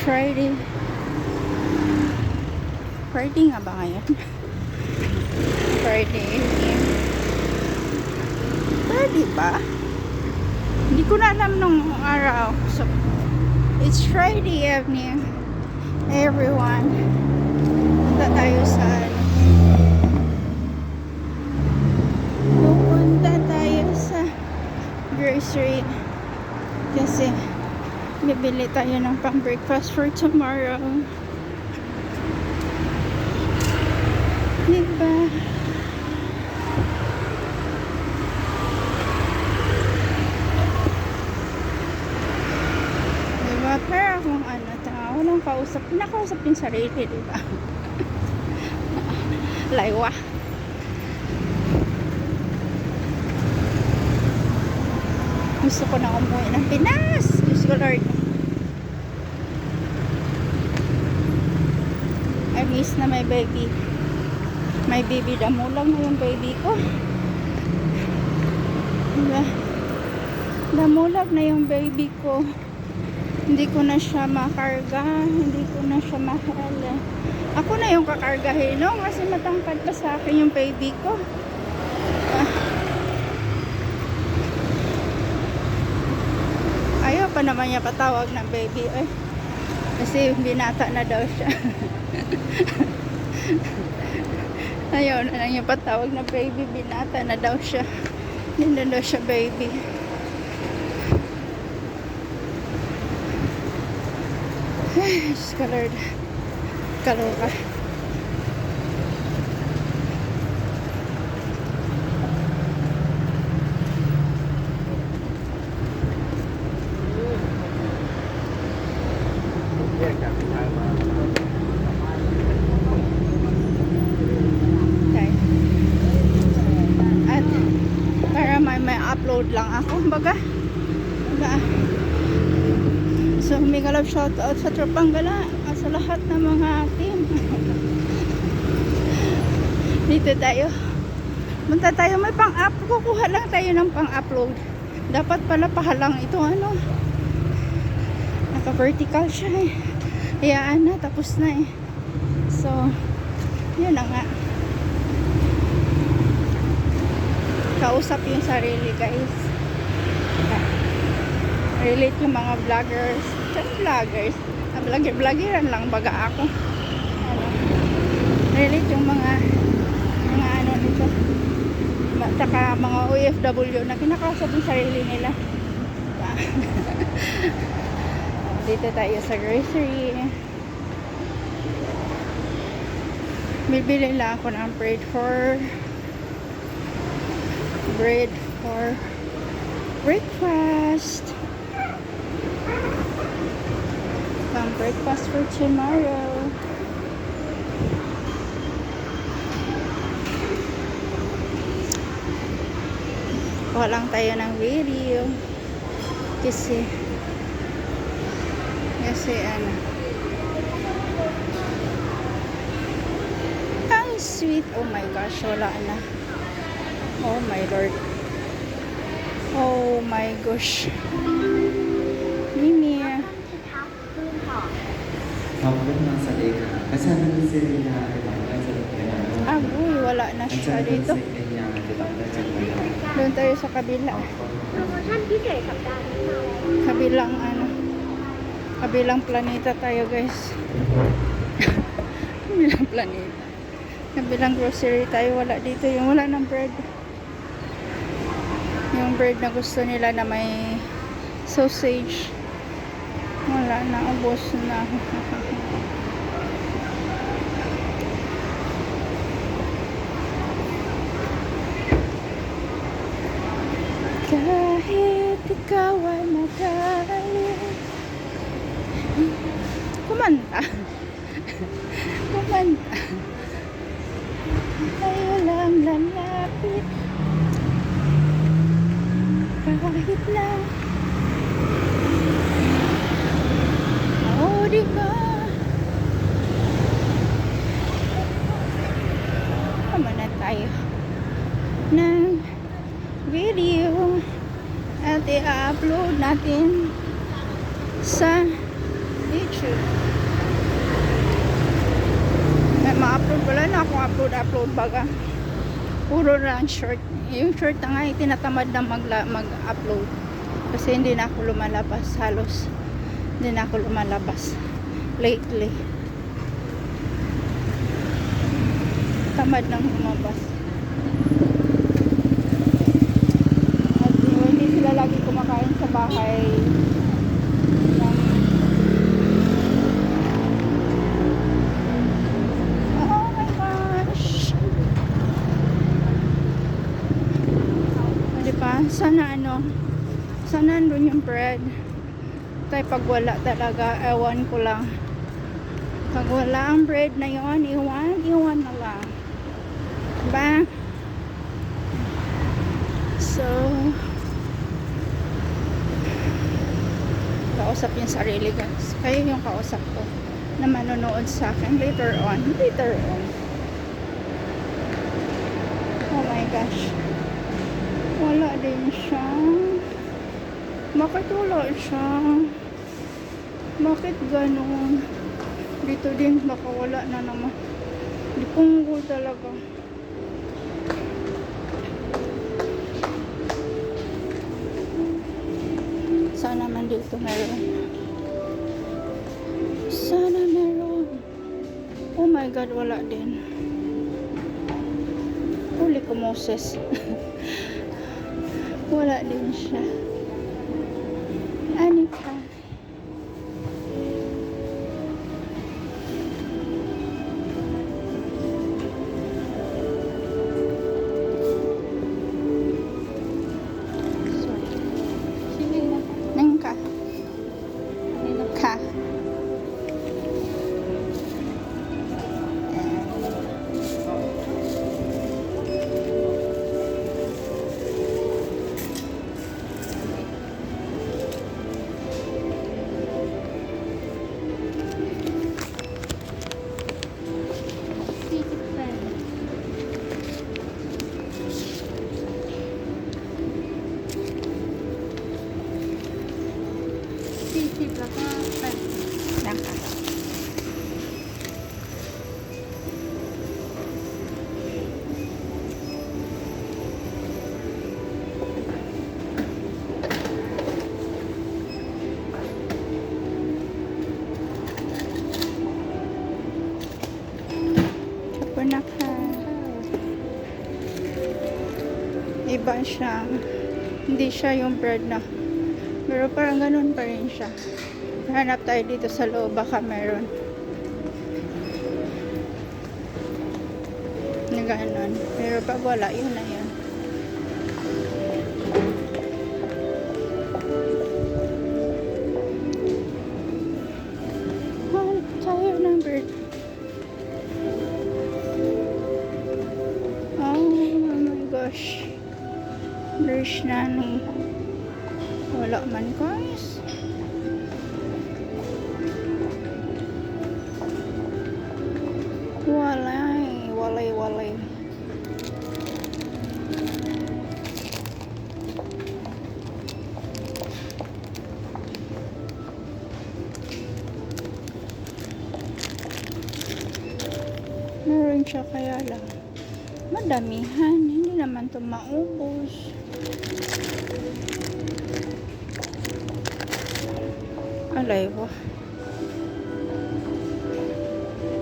Friday. Friday nga ba ngayon? Friday evening. Friday ba? Hindi ko na alam nung araw. So, it's Friday evening. Everyone. Punta tayo sa pupunta tayo sa grocery. Kasi bibili tayo ng pang breakfast for tomorrow. Diba? Diba? Pero kung ano, walang kausap. Pinakausap yung sarili, diba? Laywa. Gusto ko na umuwi ng Pinas. Diyos ko, Lord. I miss na my baby. My baby, damulang na yung baby ko. Diba? Damulag na yung baby ko. Hindi ko na siya makarga. Hindi ko na siya mahala. Ako na yung kakargahin, no? Kasi matangkad pa sa akin yung baby ko. Ayaw pa naman niya patawag ng baby, eh. Kasi binata na daw siya. Ayaw na lang niya patawag na baby, binata na daw siya. Hindi na daw siya baby. Ay, Diyos ka, Lord. Kaloka. At para may upload lang ako, baga. So, mega love shout out sa Tropang Gala, sa lahat ng mga team. Dito tayo. Punta tayo, may pang-up. Kukuha lang tayo ng pang-upload. Dapat pala pahalang ito, ano. Naka-vertical siya, eh. Hayaan na, tapos na, eh. So, yun na nga. Kausap yung sarili, guys. Relate yung mga vloggers. Vloggers. Vloggeran lang baga ako. Ano, relate yung mga ano nito. Tsaka mga OFW na kinakausap yung sarili nila. Dito tayo sa grocery. Bibili lang ako ng bread for breakfast. Pang breakfast for tomorrow. Kuha lang tayo ng video. Kasi ano. Ang sweet. Oh my gosh, wala na. Oh my Lord. Oh my gosh. Mimi. Agoy, wala na siya dito. Doon tayo sa kabila. Kabilang ano. Kabilang planeta tayo, guys. Kabilang planeta. Kabilang grocery tayo, wala dito. Yung wala ng bread. Yung bread na gusto nila na may sausage. Wala na, ubos na. Kahit ikaw ay magalit. Kumanta. Kumanta. Tayo lang lalapit. Kahit na. Oh, diba? Tama na tayo ng video at i-upload natin sa YouTube. May ma-upload, wala na akong upload baga. Puro lang short. Yung short na nga, tinatamad na mag-upload. Kasi hindi na ako lumalabas. Halos hindi na ako lumalabas lately. Tamad nang lumabas. At hindi sila lagi kumakain sa bahay. Oh my gosh. Diba? Sana nandun yung bread. Tay pag wala talaga, ewan ko lang. Pag wala ang bread na yon, iwan na lang. Diba? So, kausap yung sarili guys. Kayo yung kausap ko na manonood sa akin later on. Oh my gosh. Wala din siya. Bakit wala siya? Bakit ganun? Dito din baka wala na naman. Di punggol talaga. Sana man dito meron. Sana meron. Oh my God, wala din. Huli ko Moses. Wala din siya. Anika. Iba siya. Hindi siya yung bread na. Pero parang ganun pa rin siya. Hanap tayo dito sa loob. Baka meron. Na ganun. Pero pag wala, yun na yun. Hanap tayo ng bread. Oh my gosh. There's nani. Wala man guys. Walay. Meron siya kaya lang. Madamihan. Hindi naman ito maubos. Alay ko.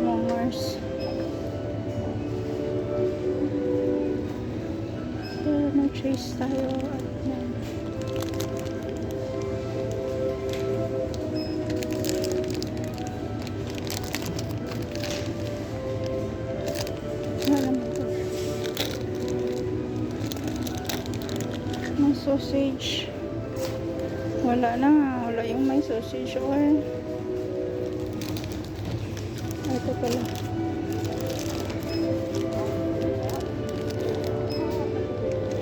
Mongers. Pero na-chase tayo at sausage. Wala yung may sausage oil. Ito pala.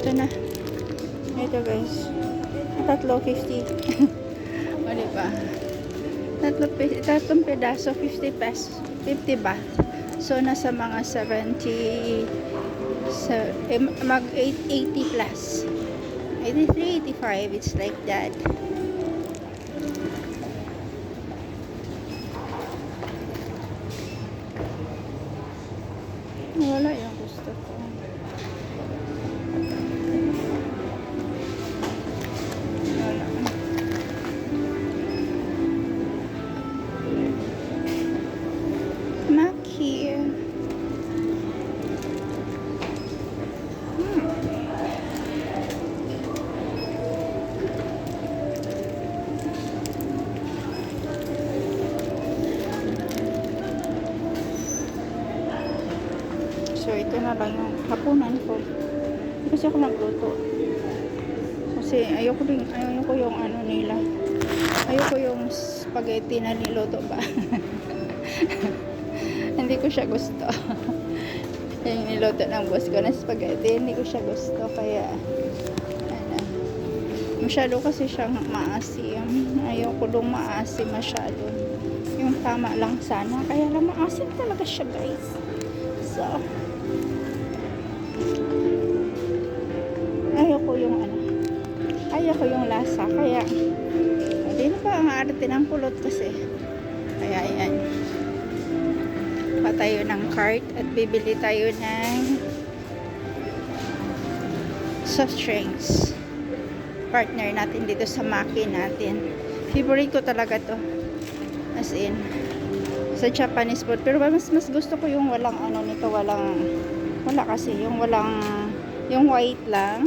Ito na. Ito guys. Tatlo 50. O diba? Tatlong pedaso 50 pesos. 50 baht. So nasa mga 70 mag 80 plus. 83, 85, it's like that. na lang yung hapunan ko. Kasi ako nagluto. Kasi ayoko yung ano nila. Ayoko yung spaghetti na niluto ba. Hindi ko siya gusto. Yung niluto ng boss ko na spaghetti, hindi ko siya gusto. Kaya, ano, masyado kasi siyang maasim. Ayoko dong maasim masyado. Yung tama lang sana. Kaya lang maasim talaga siya, guys. So, ayoko yung ano. Ayoko yung lasa. Kaya, hindi na ba ang arte ng kulot kasi. Kaya, ayan. Pa tayo ng cart at bibili tayo ng soft drinks. Partner natin dito sa Maki natin. Favorite ko talaga to. As in, sa Japanese food. Pero mas gusto ko yung walang ano nito, wala kasi, yung walang, yung white lang.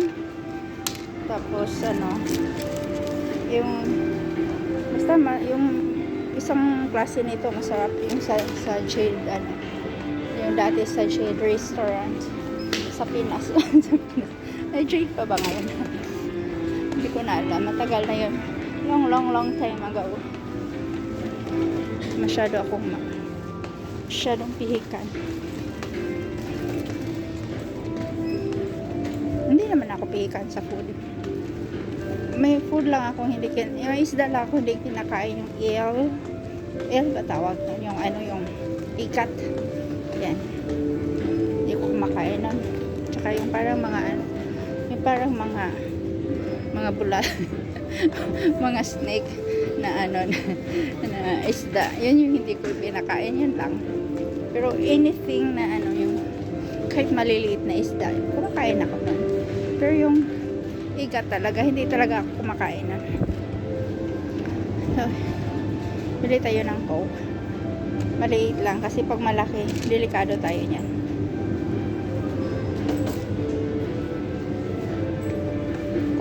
Tapos, ano, basta yung isang klase nito, masarap yung sa Jade, ano, yung dati sa Jade Restaurant sa Pinas. Ay, Jade pa ba ngayon? Hindi ko na alam. Matagal na yun. Long time ago. Masyadong pihikan. Hindi naman ako pihikan sa food. May food lang ako hindi yung isda lang ako hindi kinakain, yung eel ba tawag nun? Yung ano, yung ikat. Yan. Hindi ko kumakain nun. Tsaka yung parang mga ano, yung parang mga bula. Mga snake na ano na isda. Yun yung hindi ko pinakain, yun lang. Pero anything na ano, yung kahit maliliit na isda, kumakain ako nun. Pero yung ikat talaga, hindi talaga ako kumakain nun. So, bili tayo ng Coke. Maliit lang kasi pag malaki, delikado tayo niyan.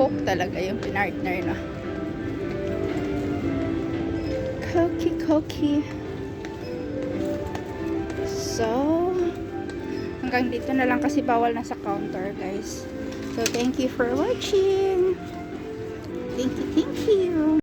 Coke talaga yung pinartner na. Coke. So, hanggang dito na lang kasi bawal na sa counter, guys. So, thank you for watching. Thank you.